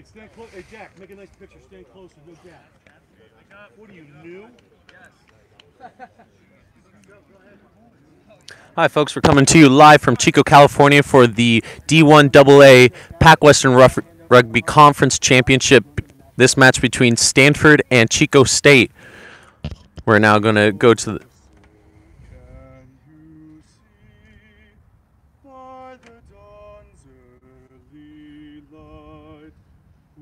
Hey, stand close. Hey, Jack, make a nice picture. Stand closer. No Jack. What are you, new? Yes. Hi, folks. We're coming to you live from Chico, California for the D1AA PAC Western Rugby Conference Championship. This match between Stanford and Chico State. We're now going to go to the...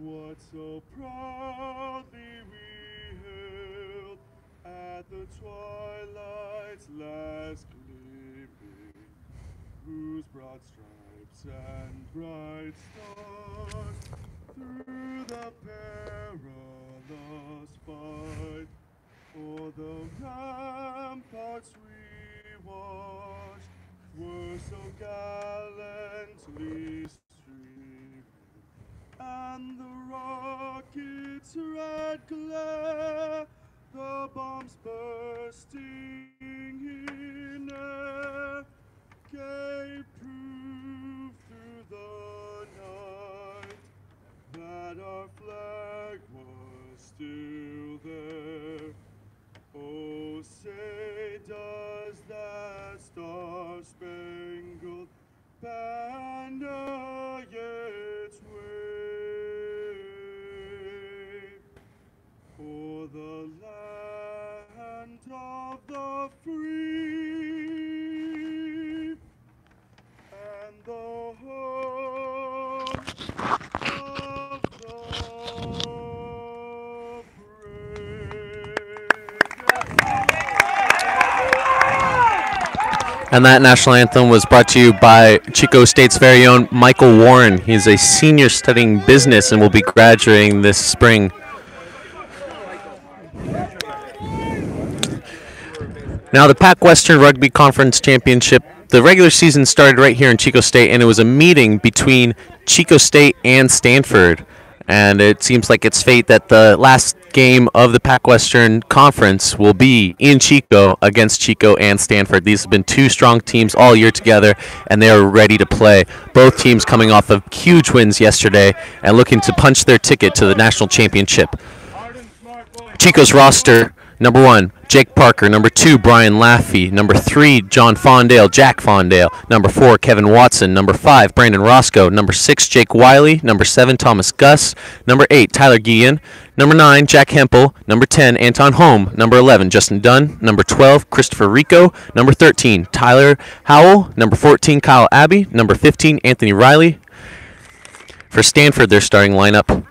What so proudly we hailed at the twilight's last gleaming, whose broad stripes and bright stars through the perilous fight o'er the ramparts we watched were so gallantly streaming, and the rocket's red glare, the bombs bursting in air, gave proof through the night that our flag was still there. Oh, say does that star-spangled banner yet wave for the land of the free and the home of the brave. And that national anthem was brought to you by Chico State's very own Michael Warren. He's a senior studying business and will be graduating this spring. Now, the PAC Western Rugby Conference Championship, the regular season started right here in Chico State, and it was a meeting between Chico State and Stanford. And it seems like it's fate that the last game of the PAC Western Conference will be in Chico against Chico and Stanford. These have been two strong teams all year together, and they are ready to play. Both teams coming off of huge wins yesterday and looking to punch their ticket to the national championship. Chico's roster: number 1, Jake Parker. Number 2, Brian Laffey. Number 3, Jack Fondale. Number 4, Kevin Watson. Number 5, Brandon Roscoe. Number 6, Jake Wiley. Number 7, Thomas Gus. Number 8, Tyler Guillen. Number 9, Jack Hempel. Number 10, Anton Holm. Number 11, Justin Dunn. Number 12, Christopher Rico. Number 13, Tyler Howell. Number 14, Kyle Abbey. Number 15, Anthony Riley. For Stanford, their starting lineup.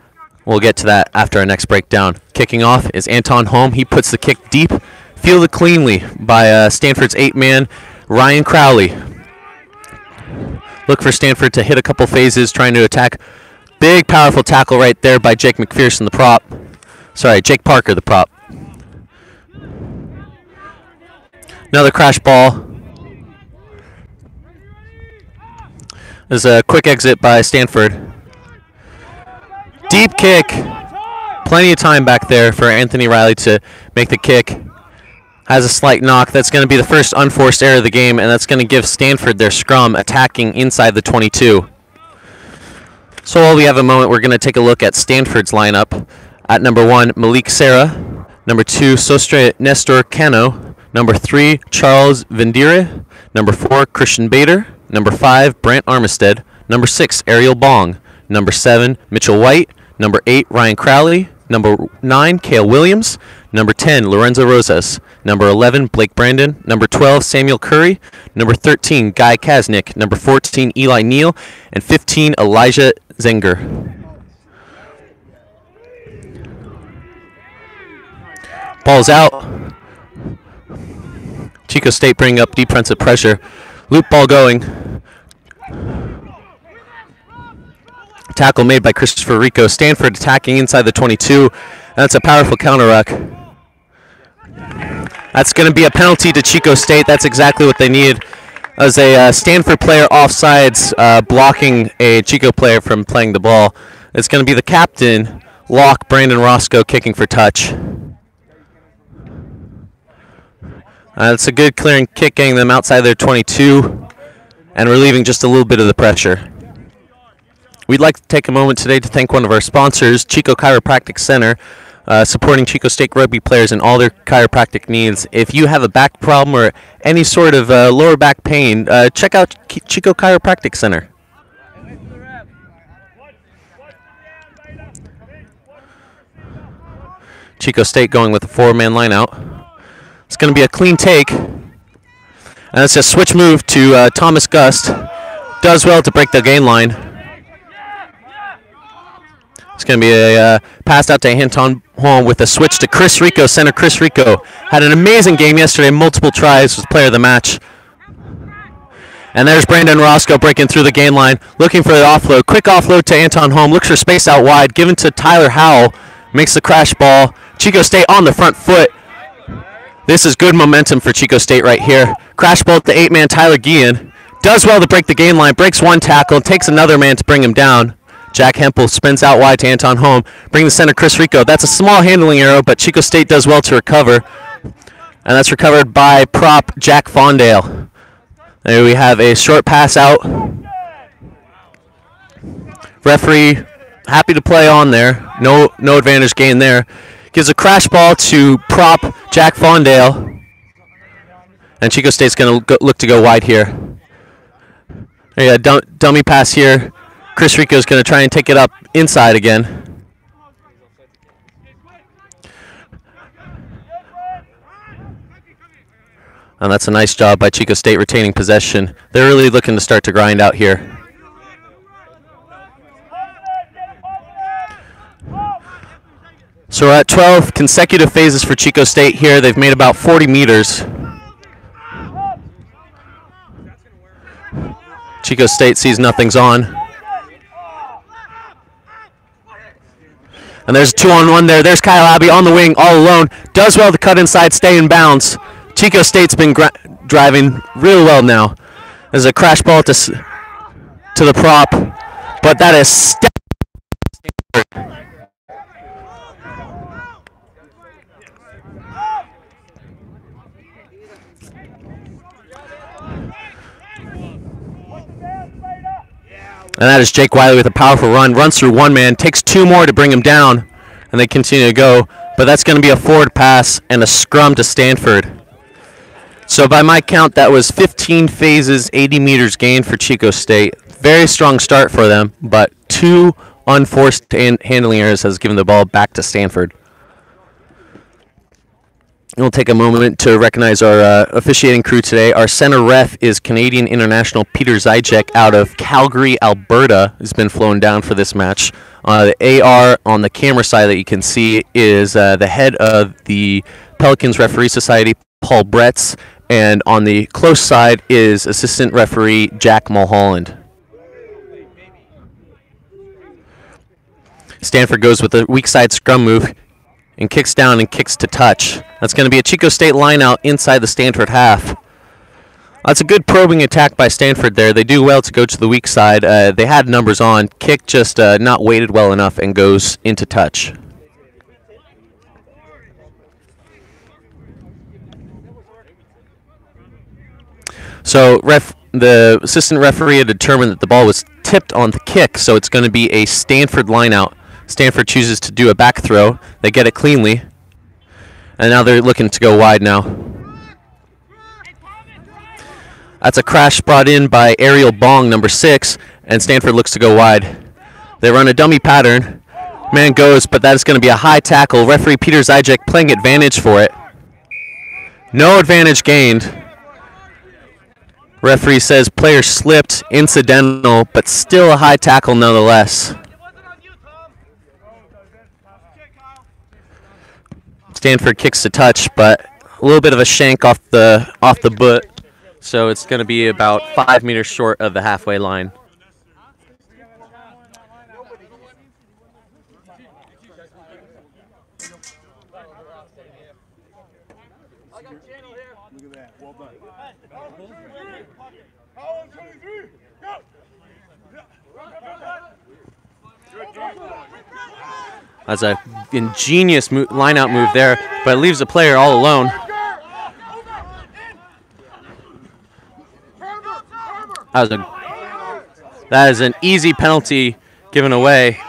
We'll get to that after our next breakdown. Kicking off is Anton Holm. He puts the kick deep, fielded cleanly by Stanford's 8-man, Ryan Crowley. Look for Stanford to hit a couple phases, trying to attack. Big, powerful tackle right there by Jake McPherson, the prop. Sorry, Jake Parker, the prop. Another crash ball. There's a quick exit by Stanford. Deep kick. Plenty of time back there for Anthony Riley to make the kick. Has a slight knock. That's going to be the first unforced error of the game, and that's going to give Stanford their scrum attacking inside the 22. So while we have a moment, we're going to take a look at Stanford's lineup. At number 1, Malik Serra. Number 2, Sostre Nestor Cano. Number 3, Charles Vendire. Number 4, Christian Bader. Number 5, Brant Armistead. Number 6, Ariel Bong. Number 7, Mitchell White. Number 8, Ryan Crowley. Number 9, Cale Williams. Number 10, Lorenzo Rosas. Number 11, Blake Brandon. Number 12, Samuel Curry. Number 13, Guy Kasnick. Number 14, Eli Neal. And 15, Elijah Zenger. Ball's out. Chico State bringing up defensive pressure. Loop ball going. Tackle made by Christopher Rico. Stanford attacking inside the 22. That's a powerful counter ruck. That's going to be a penalty to Chico State. That's exactly what they needed. As a Stanford player offsides, blocking a Chico player from playing the ball. It's going to be the captain, Locke Brandon Roscoe, kicking for touch. It's a good clearing kick, getting them outside their 22 and relieving just a little bit of the pressure. We'd like to take a moment today to thank one of our sponsors, Chico Chiropractic Center, supporting Chico State rugby players in all their chiropractic needs. If you have a back problem or any sort of lower back pain, check out Chico Chiropractic Center. Chico State going with a 4-man line out. It's going to be a clean take. And it's a switch move to Thomas Gust. Does well to break the gain line. It's going to be a pass out to Anton Holm with a switch to Chris Rico. Center Chris Rico had an amazing game yesterday, multiple tries, was player of the match. And there's Brandon Roscoe breaking through the gain line, looking for the offload. Quick offload to Anton Holm, looks for space out wide, given to Tyler Howell, makes the crash ball. Chico State on the front foot. This is good momentum for Chico State right here. Crash ball to 8-man Tyler Guillen. Does well to break the gain line, breaks one tackle, takes another man to bring him down. Jack Hempel spins out wide to Anton Holm. Bring the center Chris Rico. That's a small handling arrow, but Chico State does well to recover. And that's recovered by prop Jack Fondale. There we have a short pass out. Referee happy to play on there. No advantage gain there. Gives a crash ball to prop Jack Fondale. And Chico State's going to look to go wide here. There you go, dummy pass here. Chris Rico's going to try and take it up inside again. And that's a nice job by Chico State retaining possession. They're really looking to start to grind out here. So we're at 12 consecutive phases for Chico State here. They've made about 40 meters. Chico State sees nothing's on. And there's a 2-on-1 there. There's Kyle Abbey on the wing, all alone. Does well to cut inside, stay in bounds. Chico State's been driving real well now. There's a crash ball to the prop, but that is Stanford. And that is Jake Wiley with a powerful run. Runs through one man, takes two more to bring him down, and they continue to go. But that's going to be a forward pass and a scrum to Stanford. So by my count, that was 15 phases, 80 meters gained for Chico State. Very strong start for them, but two unforced handling errors has given the ball back to Stanford. We'll take a moment to recognize our officiating crew today. Our center ref is Canadian international Peter Zajek out of Calgary, Alberta, who's been flown down for this match. The AR on the camera side that you can see is the head of the Pelicans Referee Society, Paul Bretz, and on the close side is assistant referee Jack Mulholland. Stanford goes with a weak side scrum move and kicks down and kicks to touch. That's going to be a Chico State line out inside the Stanford half. That's a good probing attack by Stanford there. They do well to go to the weak side. They had numbers on. Kick just not weighted well enough and goes into touch. So the assistant referee had determined that the ball was tipped on the kick, so it's going to be a Stanford line out. Stanford chooses to do a back throw. They get it cleanly. And now they're looking to go wide now. That's a crash brought in by Ariel Bong, number 6, and Stanford looks to go wide. They run a dummy pattern. Man goes, but that is going to be a high tackle. Referee Peter Zajek playing advantage for it. No advantage gained. Referee says player slipped, incidental, but still a high tackle nonetheless. Stanford kicks to touch, but a little bit of a shank off the butt, so it's going to be about 5 meters short of the halfway line. That's an ingenious line-out move there, but it leaves the player all alone. That is an easy penalty given away.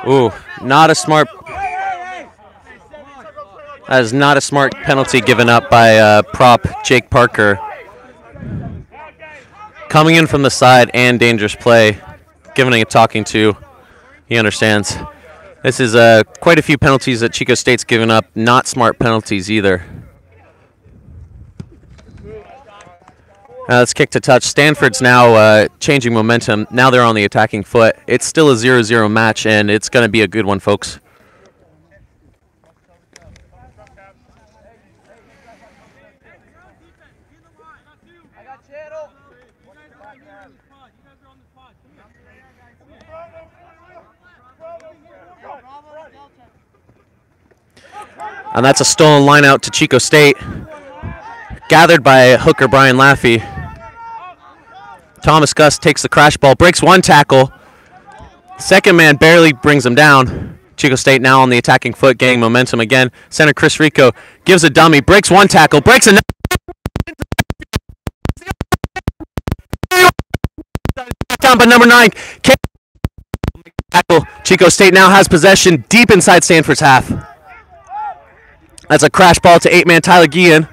Ooh, not a smart. That is not a smart penalty given up by prop Jake Parker. Coming in from the side and dangerous play, giving a talking to. He understands. This is quite a few penalties that Chico State's given up. Not smart penalties either. Let's kick to touch. Stanford's now changing momentum. Now they're on the attacking foot. It's still a 0-0 match, and it's going to be a good one, folks. And that's a stolen line out to Chico State. Gathered by hooker Brian Laffey. Thomas Gus takes the crash ball, breaks one tackle. Second man barely brings him down. Chico State now on the attacking foot, gaining momentum again. Center Chris Rico gives a dummy, breaks one tackle, breaks another. Down by number 9. Tackle. Chico State now has possession deep inside Stanford's half. That's a crash ball to 8-man Tyler Guillen.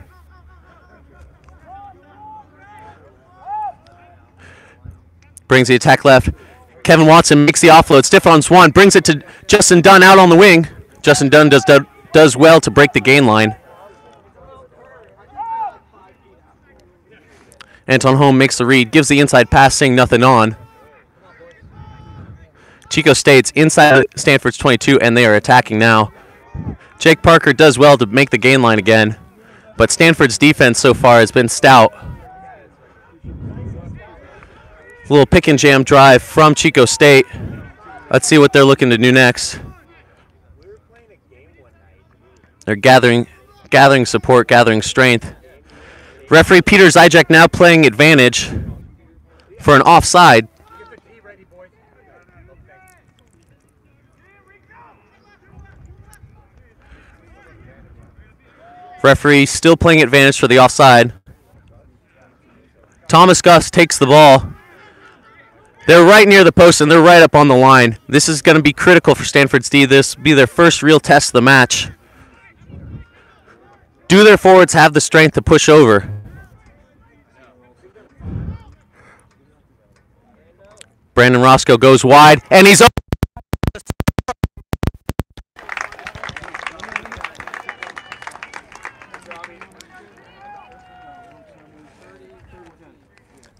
Brings the attack left. Kevin Watson makes the offload. Stiff arms one. Brings it to Justin Dunn out on the wing. Justin Dunn does well to break the gain line. Anton Holm makes the read. Gives the inside pass, saying nothing on. Chico State's inside Stanford's 22, and they are attacking now. Jake Parker does well to make the gain line again, but Stanford's defense so far has been stout. A little pick and jam drive from Chico State. Let's see what they're looking to do next. They're gathering support, gathering strength. Referee Peter Zijek now playing advantage for an offside. Referee still playing advantage for the offside. Thomas Gus takes the ball. They're right near the post and they're right up on the line. This is going to be critical for Stanford's D. This will be their first real test of the match. Do their forwards have the strength to push over? Brandon Roscoe goes wide and he's up.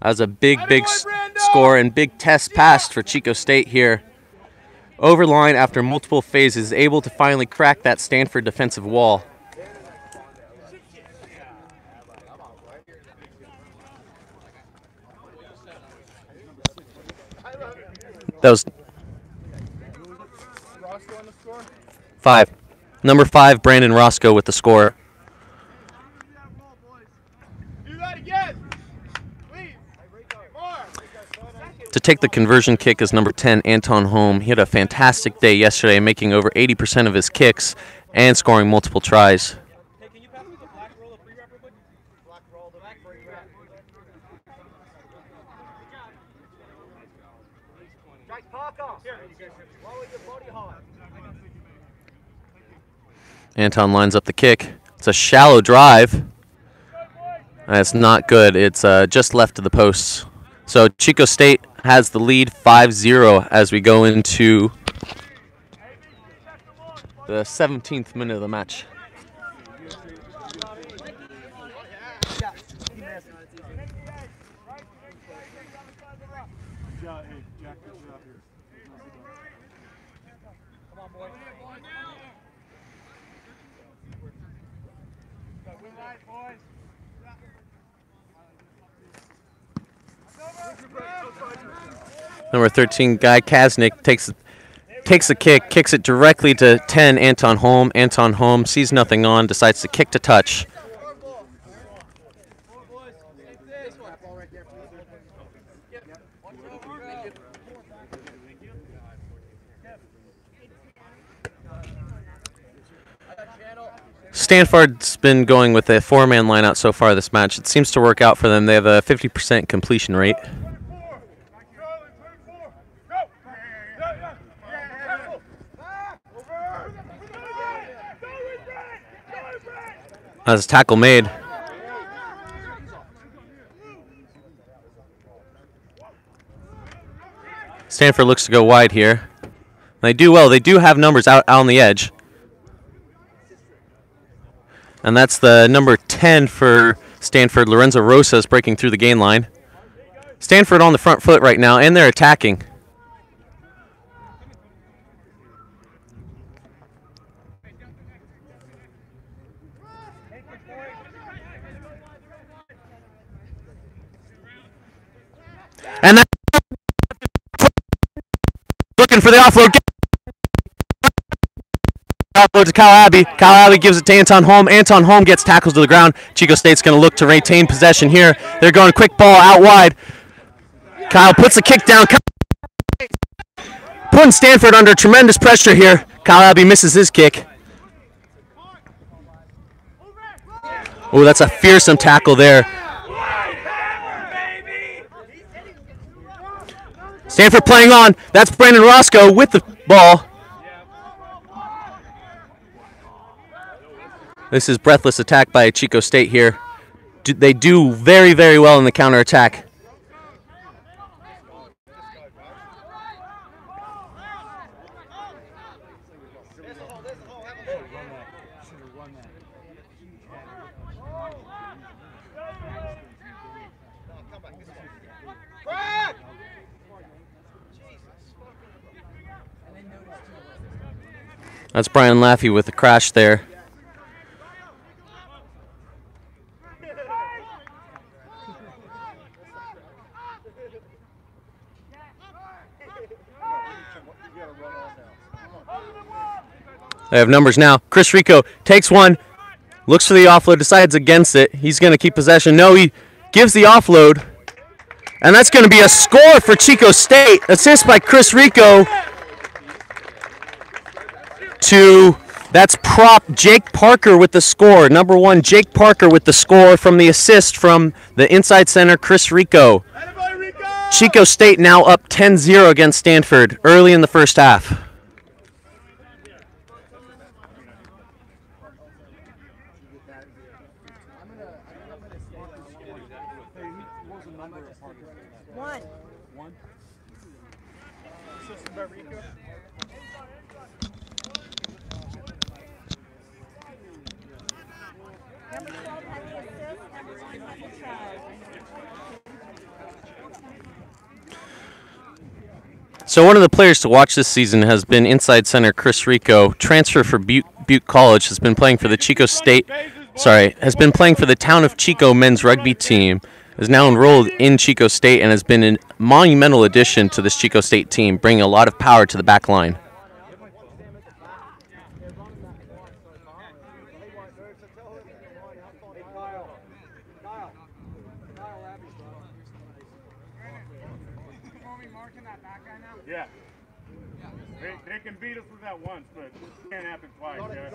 That was a big score and big test pass for Chico State here. Overline after multiple phases, able to finally crack that Stanford defensive wall. That was 5. Number 5, Brandon Roscoe with the score. To take the conversion kick is number 10, Anton Holm. He had a fantastic day yesterday, making over 80% of his kicks and scoring multiple tries. Hey, can you pass me the black roll of pre-wrap real quick? Black roll, the black pre-wrap. Jack Parker. Here, lower your body hard. Anton lines up the kick. It's a shallow drive. It's not good. It's just left of the posts. So Chico State has the lead 5-0 as we go into the 17th minute of the match. Number 13, Guy Kasnick takes a kick, kicks it directly to 10, Anton Holm. Anton Holm sees nothing on, decides to kick to touch. Stanford's been going with a 4-man lineout so far this match. It seems to work out for them. They have a 50% completion rate. That's a tackle made. Stanford looks to go wide here. They do well. They do have numbers out on the edge. And that's the number 10 for Stanford. Lorenzo Rosas breaking through the gain line. Stanford on the front foot right now, and they're attacking. And that's looking for the offload. Offload to Kyle Abbey. Kyle Abbey gives it to Anton Holm. Anton Holm gets tackles to the ground. Chico State's going to look to retain possession here. They're going quick ball out wide. Kyle puts the kick down. Putting Stanford under tremendous pressure here. Kyle Abbey misses his kick. Oh, that's a fearsome tackle there. Stanford playing on. That's Brandon Roscoe with the ball. This is breathless attack by Chico State here. They do very, very well in the counterattack. That's Brian Laffey with the crash there. They have numbers now. Chris Rico takes one, looks for the offload, decides against it. He's going to keep possession. No, he gives the offload. And that's going to be a score for Chico State. Assist by Chris Rico that's prop Jake Parker with the score. Number 1, Jake Parker with the score from the assist from the inside center, Chris Rico. Chico State now up 10-0 against Stanford early in the first half. So one of the players to watch this season has been inside center Chris Rico. Transfer for Butte College, has been playing for the has been playing for the Town of Chico men's rugby team. Is now enrolled in Chico State and has been a monumental addition to this Chico State team, bringing a lot of power to the back line. Yeah. They can beat us with that once, but it can't happen twice. Yeah.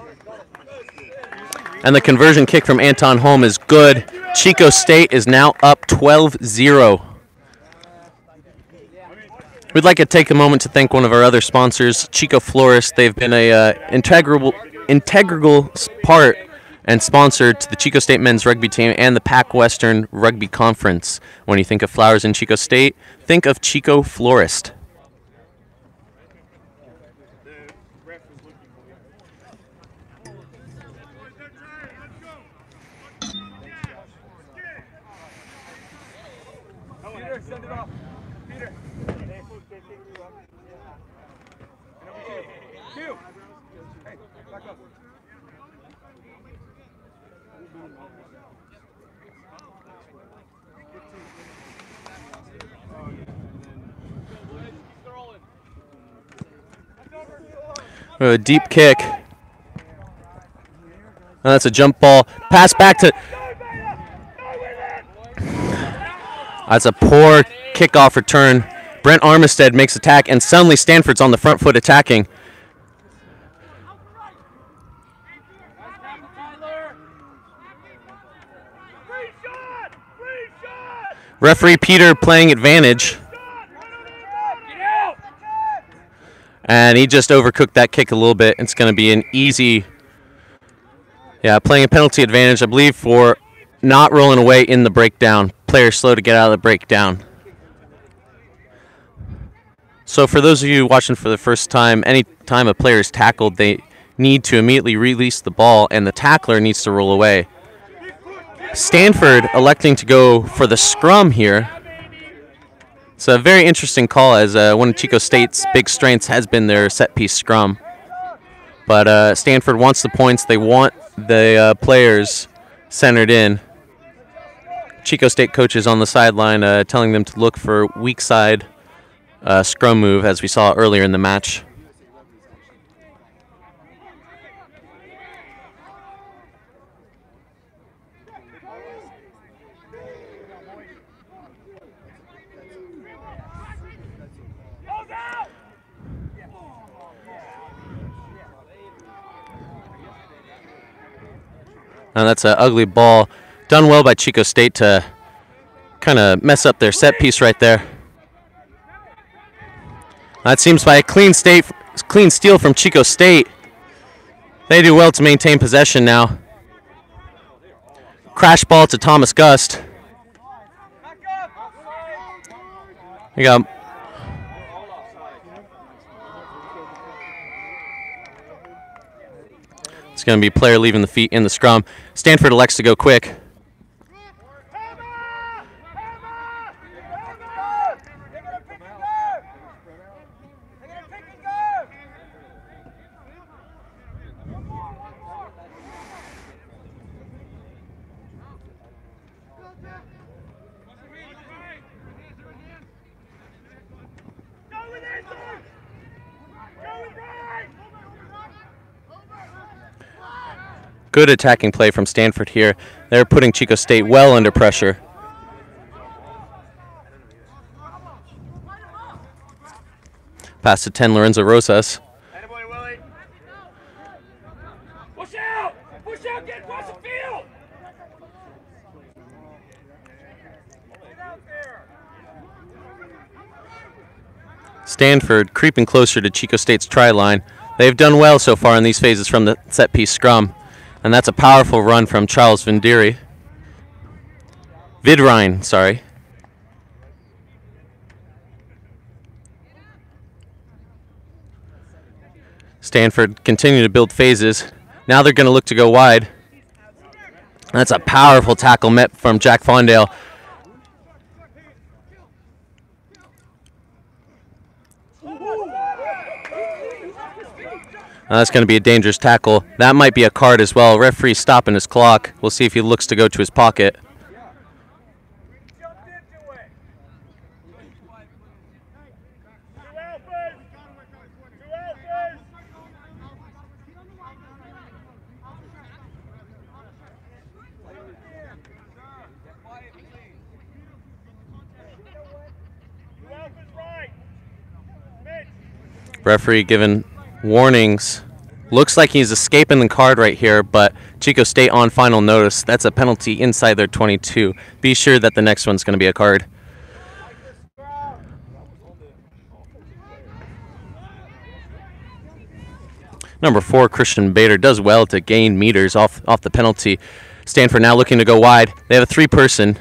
And the conversion kick from Anton Holm is good. Chico State is now up 12-0. We'd like to take a moment to thank one of our other sponsors, Chico Florist. They've been a integral part and sponsor to the Chico State men's rugby team and the PAC Western Rugby Conference. When you think of flowers in Chico State, think of Chico Florist. Send it off. Peter. Two. Hey, back up. A deep kick. That's a jump ball. Pass back to... That's a poor kickoff return. Brent Armistead makes attack, and suddenly Stanford's on the front foot attacking. Referee Peter playing advantage. And he just overcooked that kick a little bit. It's going to be an easy Yeah, playing a penalty advantage, I believe, for not rolling away in the breakdown. Players slow to get out of the breakdown. So for those of you watching for the first time, any time a player is tackled, they need to immediately release the ball, and the tackler needs to roll away. Stanford electing to go for the scrum here. It's a very interesting call, as one of Chico State's big strengths has been their set-piece scrum. But Stanford wants the points. They want the players centered in. Chico State coaches on the sideline telling them to look for weak side scrum move, as we saw earlier in the match. Now that's an ugly ball. Done well by Chico State to kind of mess up their set piece right there. That seems by a clean steal from Chico State. They do well to maintain possession now. Crash ball to Thomas Gust. We got it's going to be a player leaving the feet in the scrum. Stanford elects to go quick. Good attacking play from Stanford here. They're putting Chico State well under pressure. Pass to 10, Lorenzo Rosas. Push out! Push out! Get across the field! Stanford creeping closer to Chico State's try line. They've done well so far in these phases from the set-piece scrum. And that's a powerful run from Charles Vidrine, sorry. Stanford continue to build phases. Now they're going to look to go wide. That's a powerful tackle met from Jack Fondale. That's going to be a dangerous tackle. That might be a card as well. Referee stopping his clock. We'll see if he looks to go to his pocket. Referee giving warnings. Looks like he's escaping the card right here, but Chico State on final notice. That's a penalty inside their 22. Be sure that the next one's going to be a card. Number 4, Christian Bader, does well to gain meters off the penalty. Stanford now looking to go wide. They have a 3-person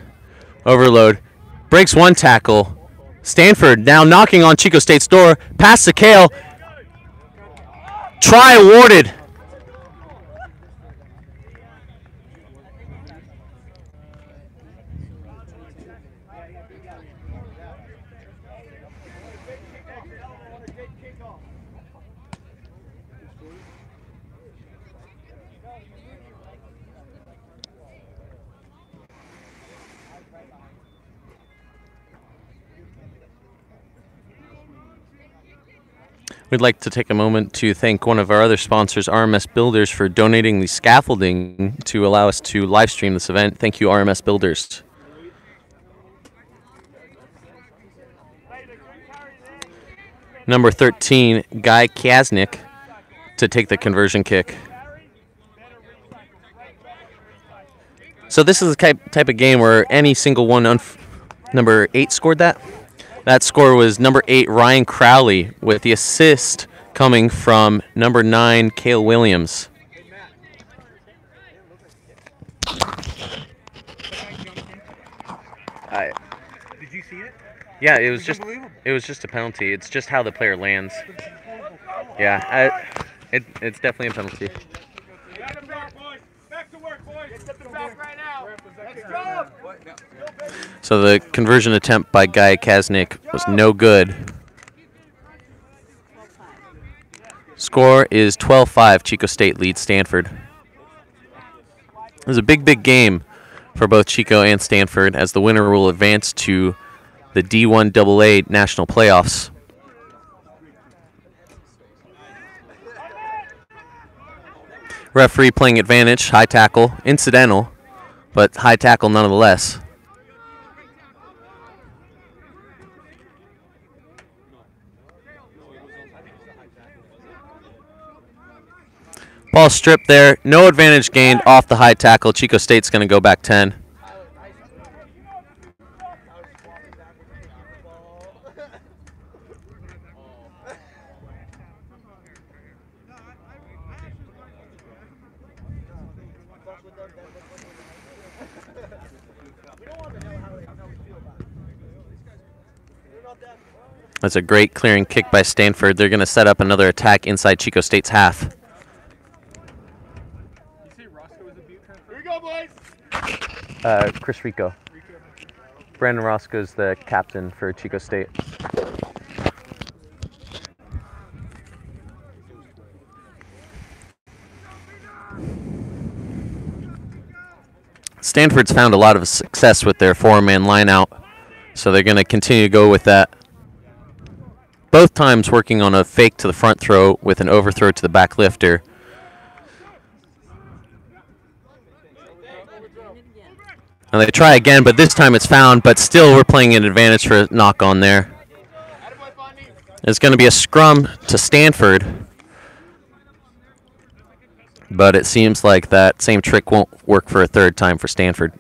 overload. Breaks one tackle. Stanford now knocking on Chico State's door. Pass to Kale. Try awarded. We'd like to take a moment to thank one of our other sponsors, RMS Builders, for donating the scaffolding to allow us to live stream this event. Thank you, RMS Builders. Number 13, Guy Kasnick, to take the conversion kick. So this is the type of game where any single one, number 8 scored that? That score was number 8, Ryan Crowley, with the assist coming from number 9, Cale Williams. I, Did you see it? yeah, it was It's just unbelievable. a penalty. It's just how the player lands. Yeah, it's definitely a penalty. Back to work, boys. Back to work, boys. Get the back right now. Let's go. So the conversion attempt by Guy Kaznick was no good. Score is 12-5. Chico State leads Stanford. It was a big game for both Chico and Stanford, as the winner will advance to the D1AA national playoffs. Referee playing advantage, high tackle, incidental, but high tackle nonetheless. Ball stripped there. No advantage gained off the high tackle. Chico State's going to go back 10. That's a great clearing kick by Stanford. They're going to set up another attack inside Chico State's half. You say Roscoe was a Butte transfer? Here we go, boys. Chris Rico. Brandon Roscoe's the captain for Chico State. Stanford's found a lot of success with their four-man line-out, so they're going to continue to go with that. Both times working on a fake to the front throw with an overthrow to the back lifter. And they try again, but this time it's found, but still we're playing an advantage for a knock on there. It's going to be a scrum to Stanford, but it seems like that same trick won't work for a third time for Stanford.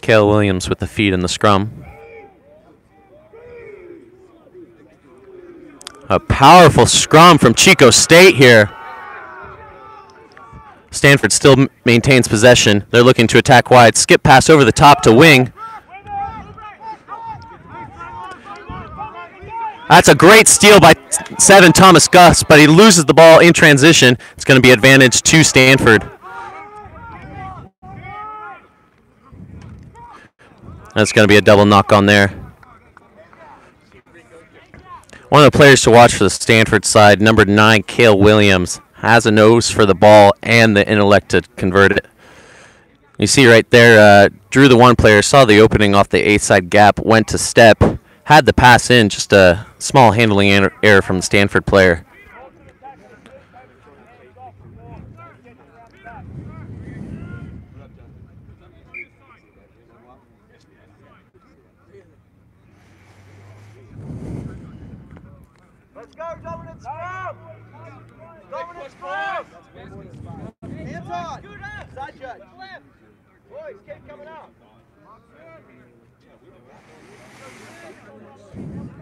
Cale Williams with the feed in the scrum. A powerful scrum from Chico State here. Stanford still maintains possession. They're looking to attack wide. Skip pass over the top to wing. That's a great steal by 7 Thomas Gus, but he loses the ball in transition. It's going to be advantage to Stanford. That's going to be a double knock on there. One of the players to watch for the Stanford side, number 9, Cale Williams, has a nose for the ball and the intellect to convert it. You see right there, Drew, the one player, saw the opening off the A side gap, went to step, had the pass in, just a small handling error from the Stanford player. Let's go, dominant scrum! Dominant scrum! Hands on! Side judge. Left. Boys, keep coming out.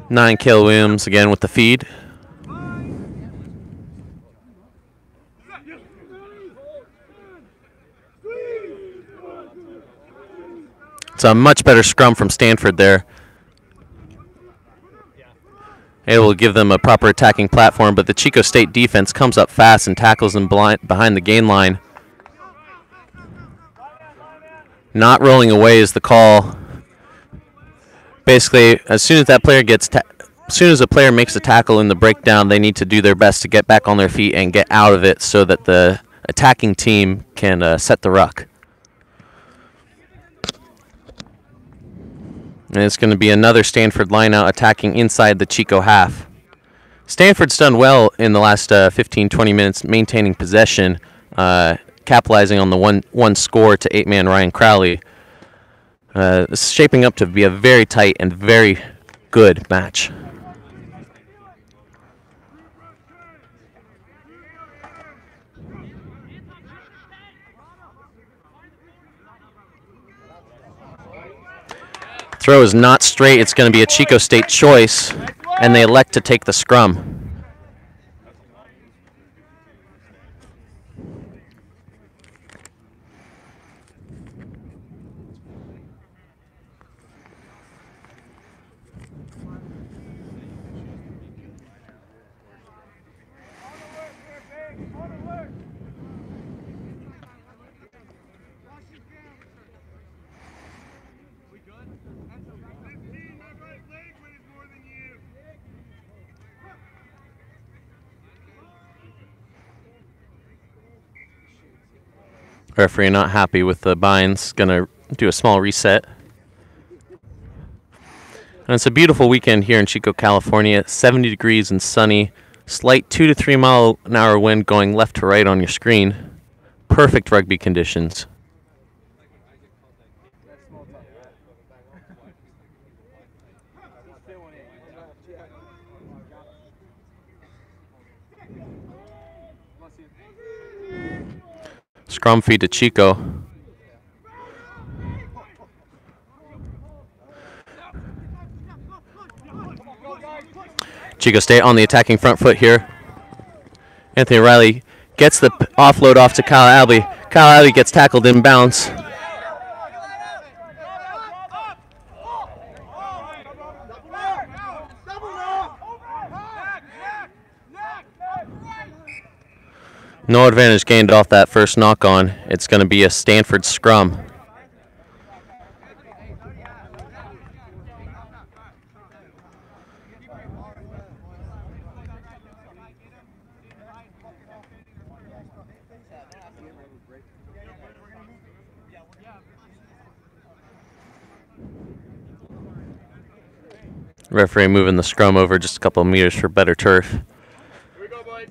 9, Cale Williams again with the feed. It's a much better scrum from Stanford there. Able to give them a proper attacking platform, but the Chico State defense comes up fast and tackles them behind the gain line. Not rolling away is the call. Basically, as soon as that player as soon as a player makes a tackle in the breakdown, they need to do their best to get back on their feet and get out of it so that the attacking team can set the ruck. And it's going to be another Stanford lineout attacking inside the Chico half. Stanford's done well in the last 15-20 minutes maintaining possession, capitalizing on the one score to 8-man Ryan Crowley. This is shaping up to be a very tight and very good match. Throw is not straight. It's going to be a Chico State choice, and they elect to take the scrum. Referee not happy with the binds, gonna do a small reset. And it's a beautiful weekend here in Chico, California. 70 degrees and sunny. Slight 2 to 3 mile an hour wind going left to right on your screen. Perfect rugby conditions. Scrum feed to Chico. Chico State on the attacking front foot here. Anthony Riley gets the offload off to Kyle Abley. Kyle Abley gets tackled inbounds. No advantage gained off that first knock on. It's going to be a Stanford scrum. Referee moving the scrum over just a couple of meters for better turf. Here we go, boys.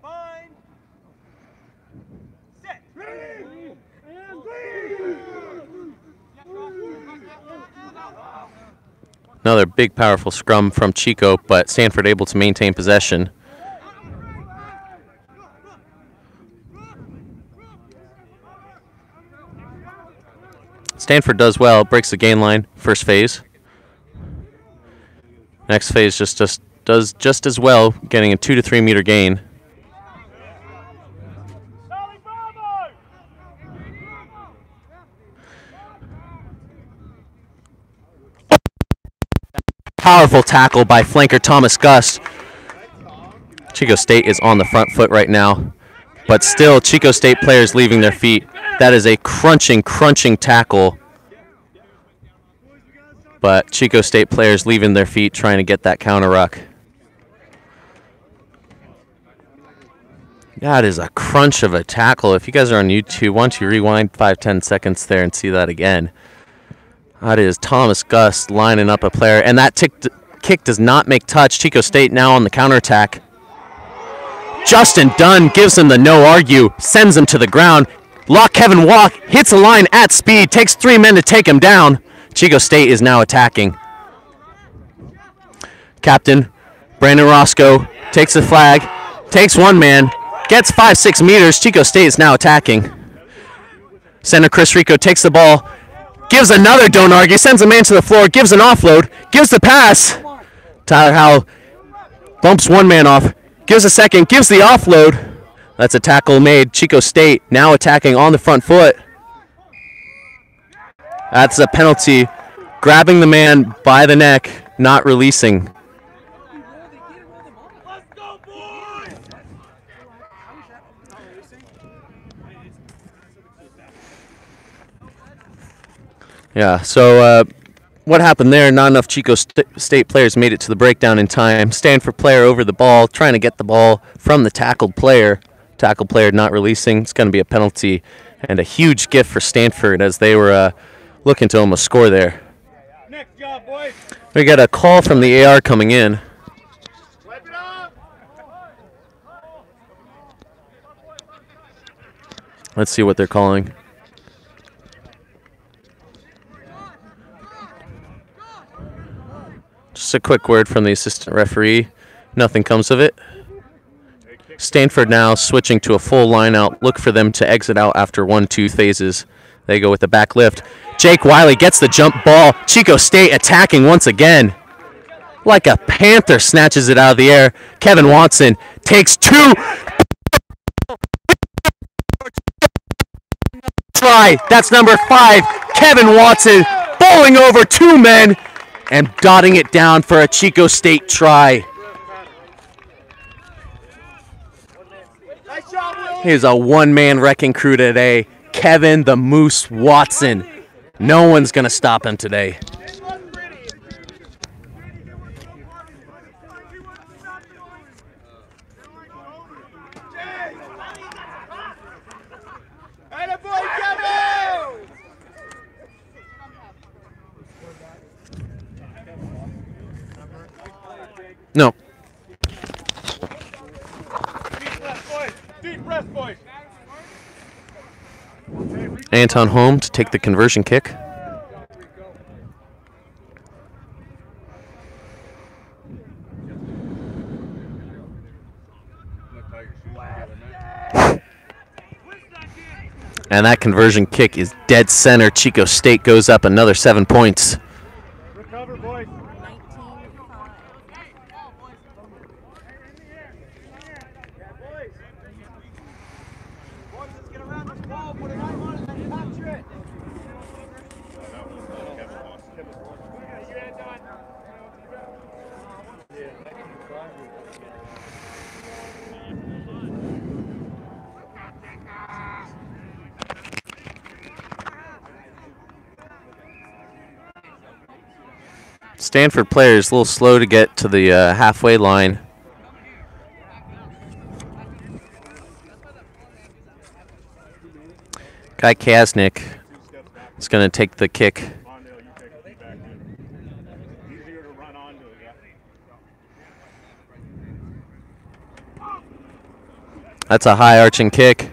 Fine. Set. Another big, powerful scrum from Chico, but Stanford able to maintain possession. Stanford does well, breaks the gain line, first phase. Next phase does just as well, getting a 2 to 3 meter gain. Powerful tackle by flanker Thomas Gust. Chico State is on the front foot right now, but still Chico State players leaving their feet. That is a crunching tackle, but Chico State players leaving their feet trying to get that counter ruck. That is a crunch of a tackle. If you guys are on YouTube, why don't you rewind 5-10 seconds there and see that again. That is Thomas Gust lining up a player, and that kick does not make touch. Chico State now on the counterattack. Justin Dunn gives him the no argue, sends him to the ground. Lock Kevin Walk hits a line at speed, takes 3 men to take him down. Chico State is now attacking. Captain Brandon Roscoe takes the flag, takes 1 man, gets 5-6 meters. Chico State is now attacking. Center Chris Rico takes the ball, gives another don't argue, sends a man to the floor, gives an offload, gives the pass. Tyler Howell bumps 1 man off, gives a second, gives the offload. That's a tackle made. Chico State now attacking on the front foot. That's a penalty. Grabbing the man by the neck, not releasing. Yeah, so what happened there? Not enough Chico State players made it to the breakdown in time. Stanford player over the ball, trying to get the ball from the tackled player. Tackle player not releasing. It's going to be a penalty and a huge gift for Stanford as they were looking to almost score there. Next job, boys. We got a call from the AR coming in. Wipe it up. Let's see what they're calling. Just a quick word from the assistant referee. Nothing comes of it. Stanford now switching to a full line out. Look for them to exit out after 1-2 phases. They go with the back lift. Jake Wiley gets the jump ball. Chico State attacking once again. Like a panther, snatches it out of the air. Kevin Watson takes 2. Try. That's number 5. Kevin Watson bowling over 2 men and dotting it down for a Chico State try. Here's a one-man wrecking crew today. Kevin the Moose Watson. No one's going to stop him today. No. Deep breath, boys. Anton home to take the conversion kick. And that conversion kick is dead center. Chico State goes up another 7 points. Recover, boys. Stanford players a little slow to get to the halfway line. Guy Kasnick is going to take the kick. That's a high arching kick.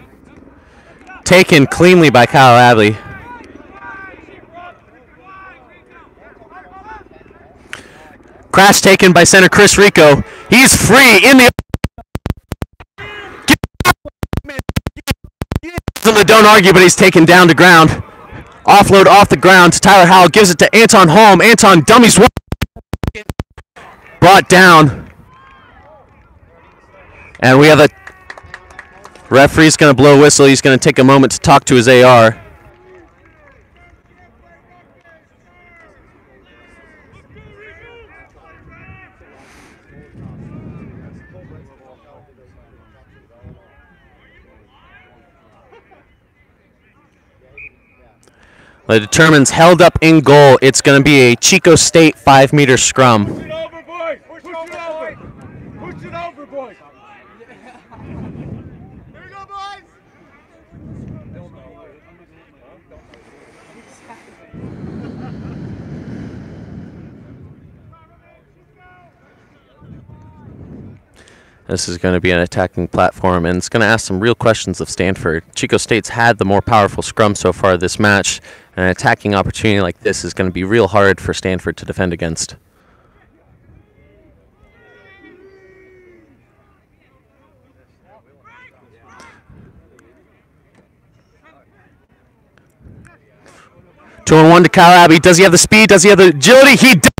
Taken cleanly by Kyle Abley. Crash taken by center Chris Rico. He's free in the... Don't argue, but he's taken down to ground. Offload off the ground. Tyler Howell gives it to Anton Holm. Anton dummies one. Brought down. And we have a... Referee's going to blow a whistle. He's going to take a moment to talk to his AR. It determines held up in goal. It's going to be a Chico State 5-meter scrum. Push it over, boys. Push it over. Push it over, boys. Here we go, boys. This is going to be an attacking platform, and it's going to ask some real questions of Stanford. Chico State's had the more powerful scrum so far this match, and an attacking opportunity like this is going to be real hard for Stanford to defend against. Two on one to Kyle Abbey. Does he have the speed? Does he have the agility? He does.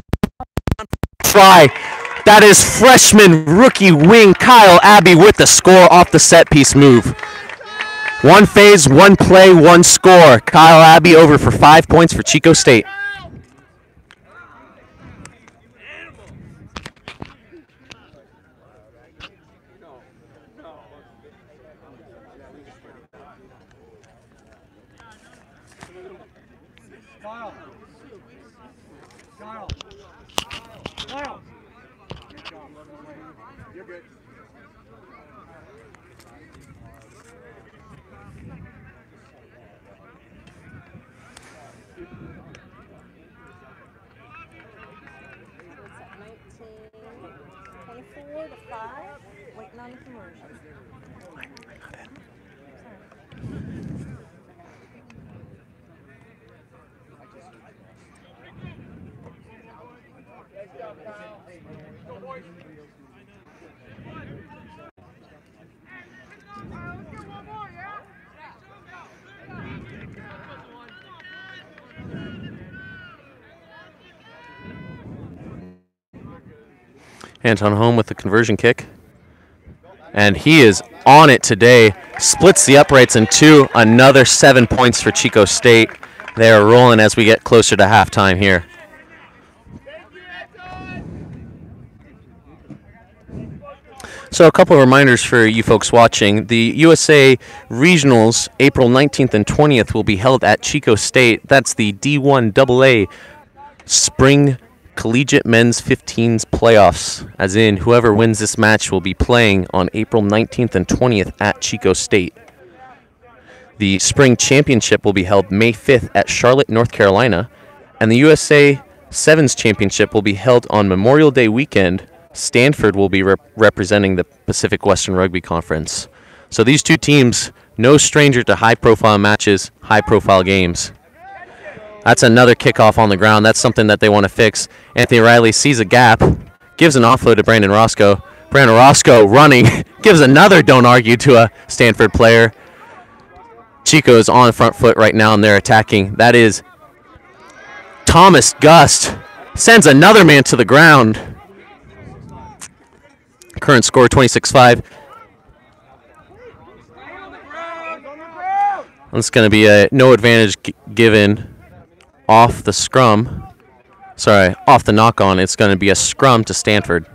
Try. That is freshman rookie wing Kyle Abbey with the score off the set piece move. 1 phase, 1 play, 1 score. Kyle Abbey over for 5 points for Chico State. Kyle. You're good. To 5, waiting on the conversion. Nice job, Kyle. Anton Holm with the conversion kick. And he is on it today. Splits the uprights in two. Another 7 points for Chico State. They are rolling as we get closer to halftime here. So a couple of reminders for you folks watching. The USA Regionals, April 19th and 20th, will be held at Chico State. That's the D1AA Spring Collegiate Men's 15s playoffs, as in whoever wins this match will be playing on April 19th and 20th at Chico State. The Spring Championship will be held May 5th at Charlotte, North Carolina, and the USA Sevens Championship will be held on Memorial Day weekend. Stanford will be representing the Pacific Western Rugby Conference. So these two teams, no stranger to high-profile matches, high-profile games. That's another kickoff on the ground. That's something that they want to fix. Anthony Riley sees a gap, gives an offload to Brandon Roscoe. Brandon Roscoe running, gives another don't argue to a Stanford player. Chico is on the front foot right now, and they're attacking. That is Thomas Gust. Sends another man to the ground. Current score 26-5. It's going to be a no advantage given off the scrum. Sorry, off the knock-on. It's going to be a scrum to Stanford.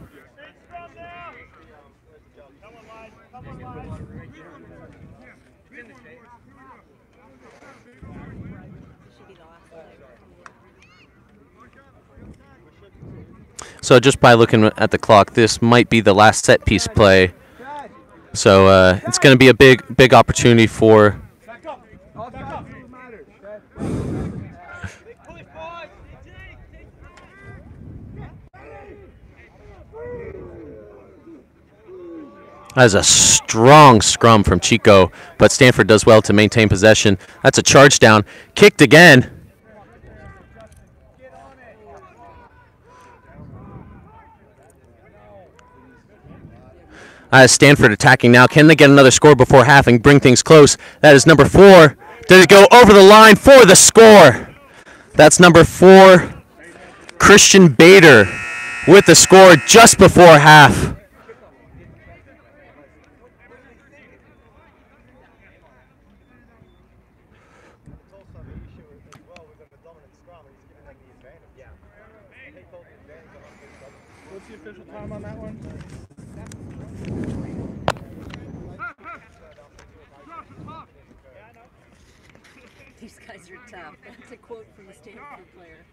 So just by looking at the clock, this might be the last set piece play. So it's going to be a big opportunity for. That is a strong scrum from Chico, but Stanford does well to maintain possession. That's a charge down. Kicked again. Stanford attacking now. Can they get another score before half and bring things close? That is number 4. Did it go over the line for the score? That's number 4, Christian Bader, with the score just before half. What's the official time on that one? These guys are tough. That's a quote from a Stanford player.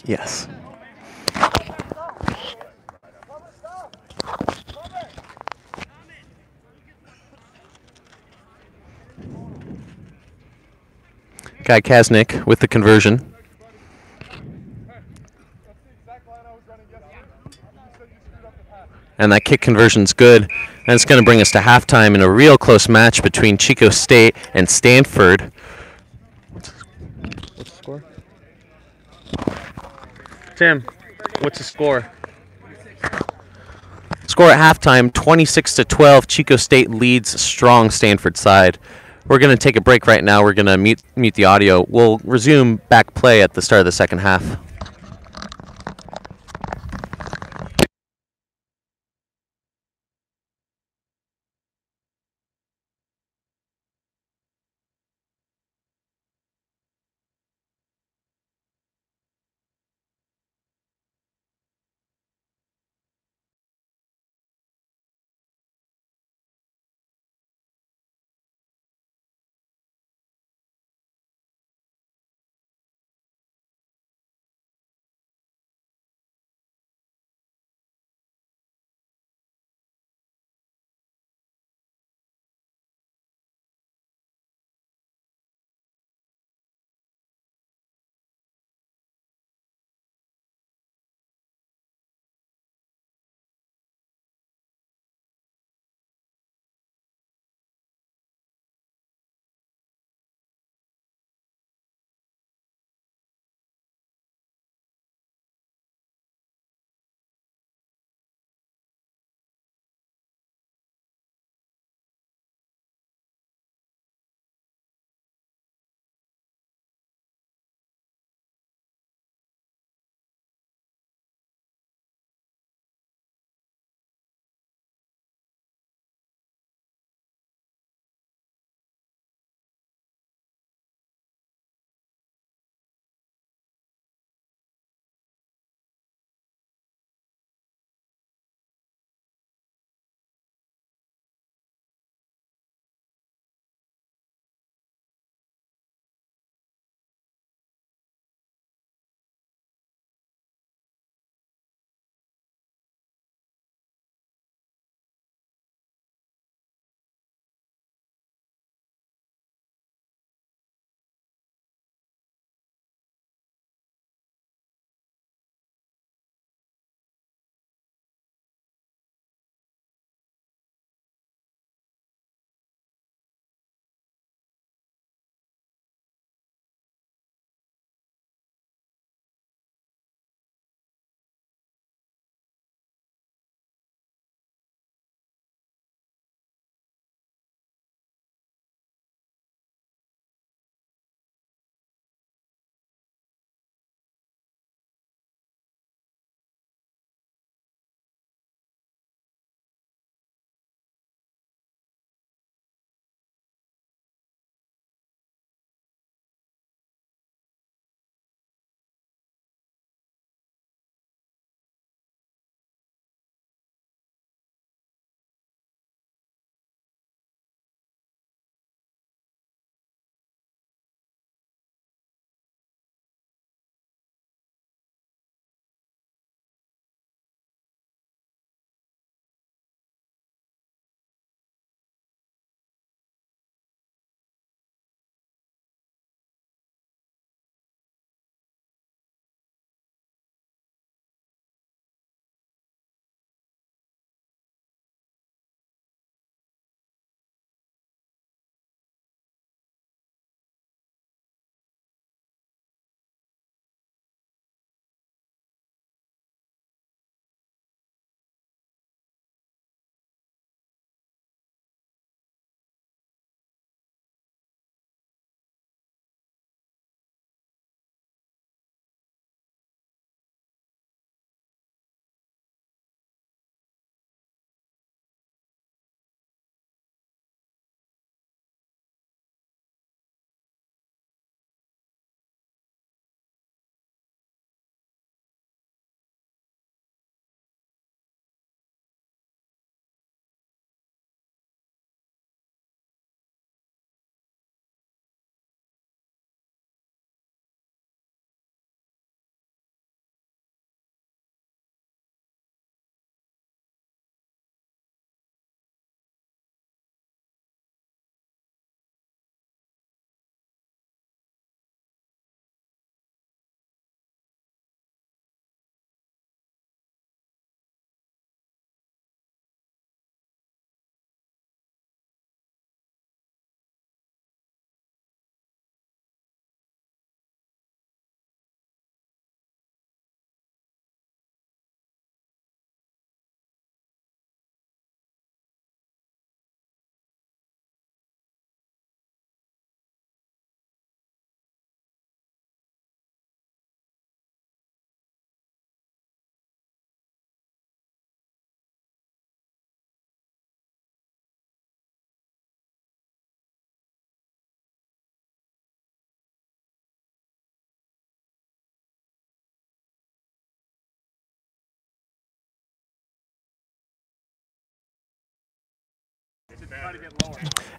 Yes. Guy Kasnick with the conversion. And that kick conversion's good. And it's going to bring us to halftime in a real close match between Chico State and Stanford. What's the score? Tim, what's the score? Score at halftime, 26-12. Chico State leads strong Stanford side. We're going to take a break right now. We're going to mute the audio. We'll resume back play at the start of the second half.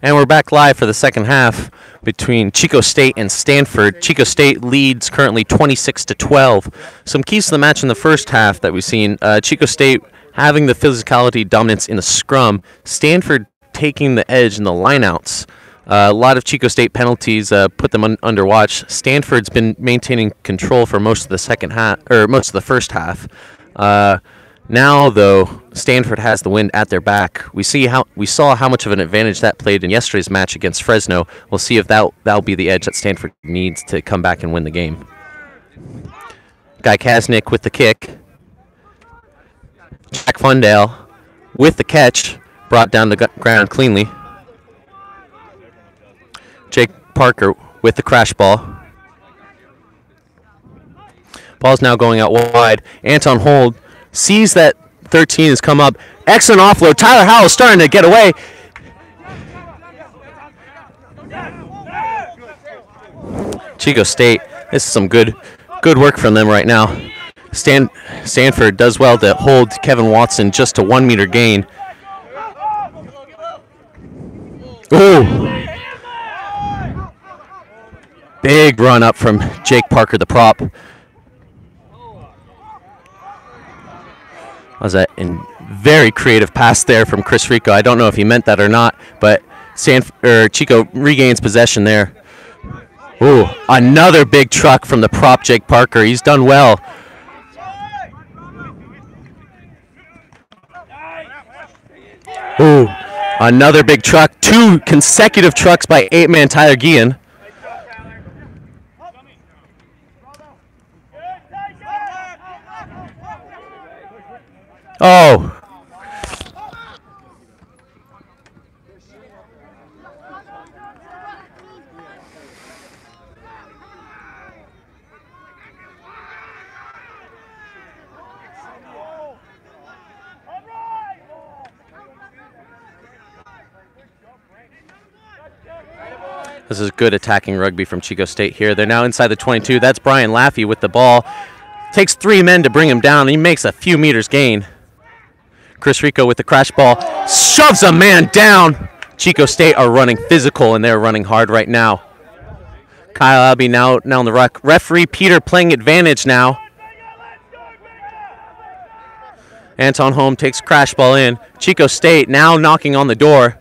And we're back live for the second half between Chico State and Stanford. Chico State leads currently 26-12. Some keys to the match in the first half that we've seen. Chico State having the physicality dominance in the scrum. Stanford taking the edge in the lineouts. A lot of Chico State penalties put them under watch. Stanford's been maintaining control for most of the second half, or most of the first half. Now, though, Stanford has the wind at their back. We saw how much of an advantage that played in yesterday's match against Fresno. We'll see if that'll be the edge that Stanford needs to come back and win the game. Guy Kasnick with the kick. Jack Fundale with the catch, brought down the ground cleanly. Jake Parker with the crash ball. Ball's now going out wide. Anton Hold sees that 13 has come up. Excellent offload. Tyler Howell starting to get away. Chico State, this is some good work from them right now. Stanford does well to hold Kevin Watson just a 1 meter gain. Ooh. Big run up from Jake Parker, the prop. Was that a very creative pass there from Chris Rico? I don't know if he meant that or not, but Chico regains possession there. Ooh, another big truck from the prop, Jake Parker. He's done well. Ooh, another big truck. 2 consecutive trucks by 8-man Tyler Guillen. Oh. This is good attacking rugby from Chico State here. They're now inside the 22. That's Brian Laffey with the ball. Takes 3 men to bring him down. He makes a few meters gain. Chris Rico with the crash ball. Shoves a man down. Chico State are running physical, and they're running hard right now. Kyle Abbey now on the ruck. Referee Peter playing advantage now. Anton Holm takes crash ball in. Chico State now knocking on the door.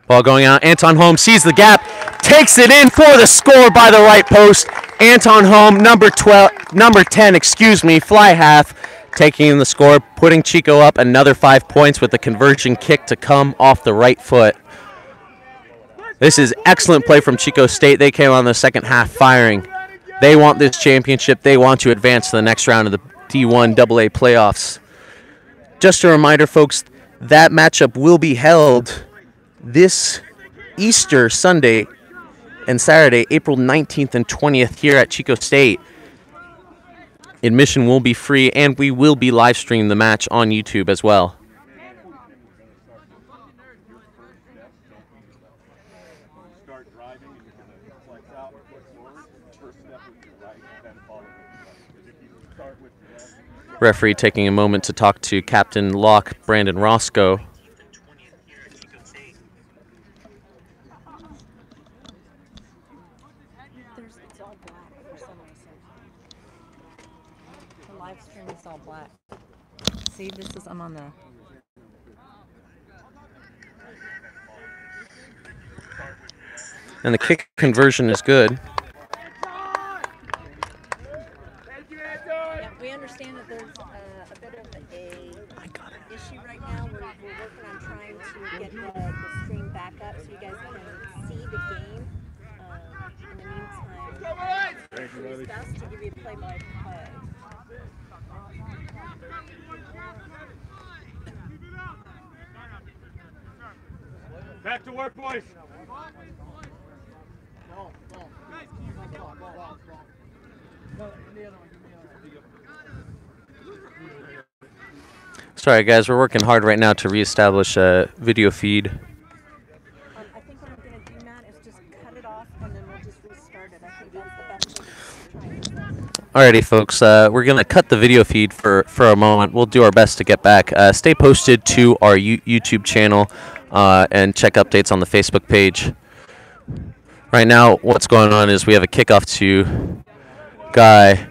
Ball going out. Anton Holm sees the gap, takes it in for the score by the right post. Anton Holm, number 10, fly half, taking in the score, putting Chico up another 5 points with the conversion kick to come off the right foot. This is excellent play from Chico State. They came on the second half firing. They want this championship. They want to advance to the next round of the D1AA playoffs. Just a reminder, folks, that matchup will be held this Easter Sunday and Saturday, April 19th and 20th here at Chico State. Admission will be free, and we will be live streaming the match on YouTube as well. Referee taking a moment to talk to Captain Locke Brandon Roscoe. It's all black for some reason. The live stream is all black. See, I'm on the... And the kick conversion is good. Yeah, we understand that there's a bit of a issue right now. We're working on trying to get the stream back up so you guys can see the game. In the meantime, it's best to give you play-by-play. Back to work, boys. Sorry, guys, we're working hard right now to reestablish a video feed. I think what I'm going to do, Matt, is just cut it off and then we'll just restart started. I think that's the best thing to try and assess. Alrighty, folks, we're going to cut the video feed for a moment. We'll do our best to get back. Stay posted to our YouTube channel and check updates on the Facebook page. Right now, what's going on is we have a kickoff to Guy